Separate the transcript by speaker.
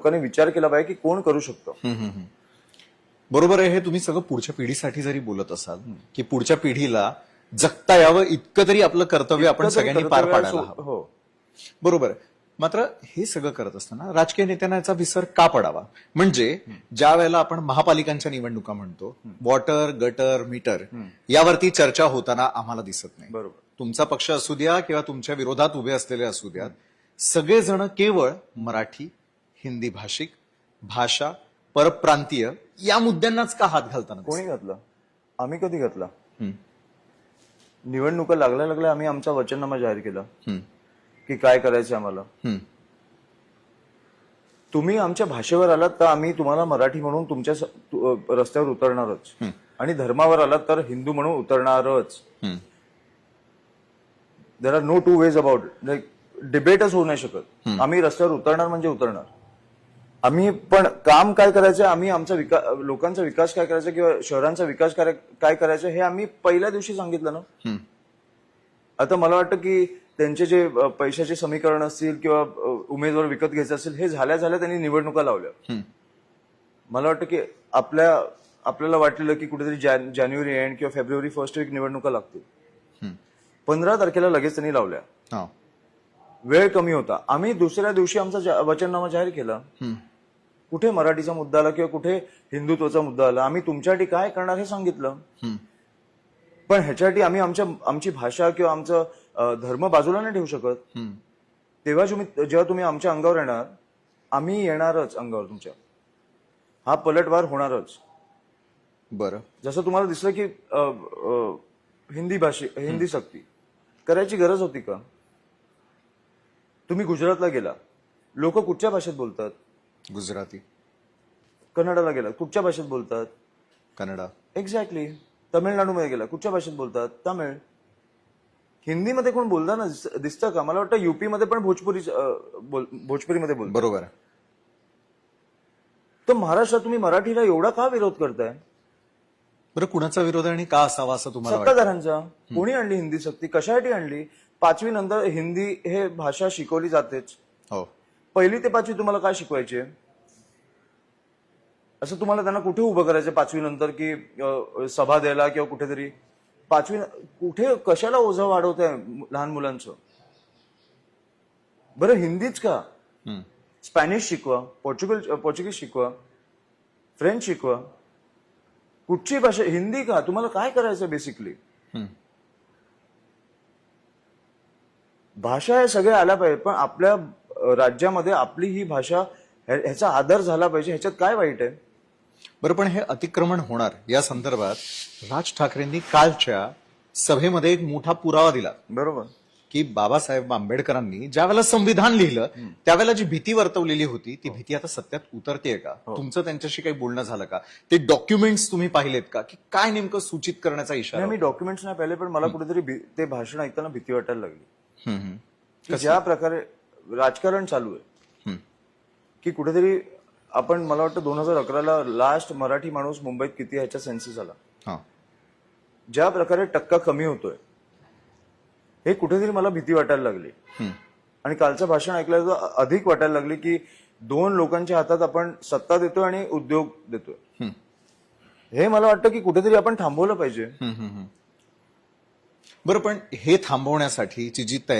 Speaker 1: लोकांनी विचार केला पाहिजे की कोण करू शकतं.
Speaker 2: बरोबर आहे. हे तुम्ही सगळं पुढच्या पिढीसाठी जरी बोलत असाल की पुढच्या पिढीला जगता यावं इतकं तरी आपलं कर्तव्य आपण सगळ्यांनी पार पाडायला हवं.
Speaker 1: हो
Speaker 2: बरोबर. मात्र हे सगळं करत असताना राजकीय नेत्यांना याचा विसर का पडावा? म्हणजे ज्या वेळेला आपण महापालिकांच्या निवडणुका म्हणतो, वॉटर गटर मीटर यावरती चर्चा होताना आम्हाला दिसत नाही.
Speaker 1: बरोबर.
Speaker 2: तुमचा पक्ष असू द्या किंवा तुमच्या विरोधात उभे असलेले असू द्यात, सगळेजण केवळ मराठी, हिंदी भाषिक, भाषा, परप्रांतीय या मुद्द्यांनाच का हात घालताना
Speaker 1: कोणी घातला? आम्ही कधी घातला? निवडणुका लागल्या लागल्या आम्ही आमचा वचननामा जाहीर केला की काय करायचं आम्हाला. तुम्ही आमच्या भाषेवर आलात तर आम्ही तुम्हाला मराठी म्हणून तुमच्या रस्त्यावर उतरणारच, आणि धर्मावर आलात तर हिंदू म्हणून उतरणारच. There are no two ways about like डिबेटच होऊ नाही शकत. आम्ही रस्त्यावर उतरणार म्हणजे उतरणार. आम्ही पण काम काय करायचं, आम्ही आमचा लोकांचा विकास काय करायचा किंवा शहरांचा विकास काय करायचा हे आम्ही पहिल्या दिवशी सांगितलं ना. आता मला वाटतं की त्यांचे जे पैशाचे समीकरण असतील किंवा उमेदवार विकत घ्यायचे असेल हे झाल्या त्यांनी निवडणुका लावल्या. मला वाटतं की आपल्याला वाटलेलं की कुठेतरी जानेवारी एंड किंवा फेब्रुवारी फर्स्ट वीक निवडणुका लागतील. 15 तारखेला लगेच त्यांनी लावल्या. वेळ कमी होता. आम्ही दुसऱ्या दिवशी आमचा वचननामा जाहीर केला. कुठे मराठीचा मुद्दा आला किंवा कुठे हिंदुत्वाचा मुद्दा आला, आम्ही तुमच्यासाठी काय करणार हे सांगितलं. पण ह्याच्यासाठी आम्ही आमची भाषा किंवा आमचं धर्म बाजूला नाही ठेवू शकत. तेव्हा जेव्हा तुम्ही आमच्या अंगावर येणार, आम्ही येणारच अंगावर तुमच्या. हा पलटवार होणारच.
Speaker 2: बरं.
Speaker 1: जसं तुम्हाला दिसलं की हिंदी सक्ती करायची गरज होती का? तुम्ही गुजरातला गेला, लोक कुठच्या भाषेत बोलतात?
Speaker 2: गुजराती.
Speaker 1: कन्नडाला गेला, कुठच्या भाषेत बोलतात?
Speaker 2: कन्नडा.
Speaker 1: एक्झॅक्टली. तमिळनाडूमध्ये गेला, कुठच्या भाषेत बोलतात? तमिळ. हिंदीमध्ये कोण बोलताना दिसतं का? मला वाटतं युपी मध्ये पण भोजपुरीमध्ये बोलतात.
Speaker 2: बरोबर.
Speaker 1: तर महाराष्ट्रात तुम्ही मराठीला एवढा का विरोध करताय?
Speaker 2: बरं, कुणाचा विरोध आणि का असावा असं तुम्हाला वाटतं?
Speaker 1: सत्ताधाऱ्यांचा. कोणी आणली हिंदी सक्ती? कशासाठी आणली? 5वी नंतर हिंदी हे भाषा शिकवली जातेच.
Speaker 2: हो.
Speaker 1: 1ली ते 5वी तुम्हाला काय शिकवायचे? असं तुम्हाला त्यांना कुठे उभं करायचं 5वी नंतर की सभा द्यायला किंवा कुठेतरी? 5वी कुठे कशाला ओझं वाढवत आहे लहान मुलांचं? बरं, हिंदीच का? स्पॅनिश शिकवा, पोर्चुगीज शिकवा, फ्रेंच शिकवा. कुठची भाषा? हिंदी का? तुम्हाला काय करायचं बेसिकली? भाषा हे सगळे आल्या पाहिजे, पण आपल्या राज्यामध्ये आपली ही भाषा ह्याचा आदर झाला पाहिजे. ह्याच्यात काय वाईट आहे?
Speaker 2: बरं, पण हे अतिक्रमण होणार या संदर्भात राज ठाकरेंनी कालच्या सभेमध्ये एक मोठा पुरावा दिला.
Speaker 1: बरोबर.
Speaker 2: की बाबासाहेब आंबेडकरांनी ज्या वेळेला संविधान लिहिलं त्यावेळेला जी भीती वर्तवलेली होती ती भीती आता सत्यात उतरतेय का? तुमचं त्यांच्याशी काही बोलणं झालं का? ते डॉक्युमेंट्स तुम्ही पाहिलेत का? की काय नेमकं सूचित करण्याचा इशारा?
Speaker 1: मी डॉक्युमेंट्स नाही पाहिले, पण मला कुठेतरी ते भाषण ऐकताना भीती वाटायला लागली. ज्या प्रकारे राजकारण चालू आहे की कुठेतरी आपण, मला वाटतं 2011ला लास्ट मराठी माणूस मुंबईत किती ह्याच्या सेन्सेस आला, ज्या प्रकारे टक्का कमी होतोय हे कुठेतरी मला भीती वाटायला लागली. आणि कालचं भाषण ऐकल्यावर अधिक वाटायला लागली की 2 लोकांच्या हातात आपण सत्ता देतोय आणि उद्योग देतोय. हे मला वाटतं की कुठेतरी आपण थांबवलं पाहिजे.
Speaker 2: बरं, पण हे थांबवण्यासाठीची जी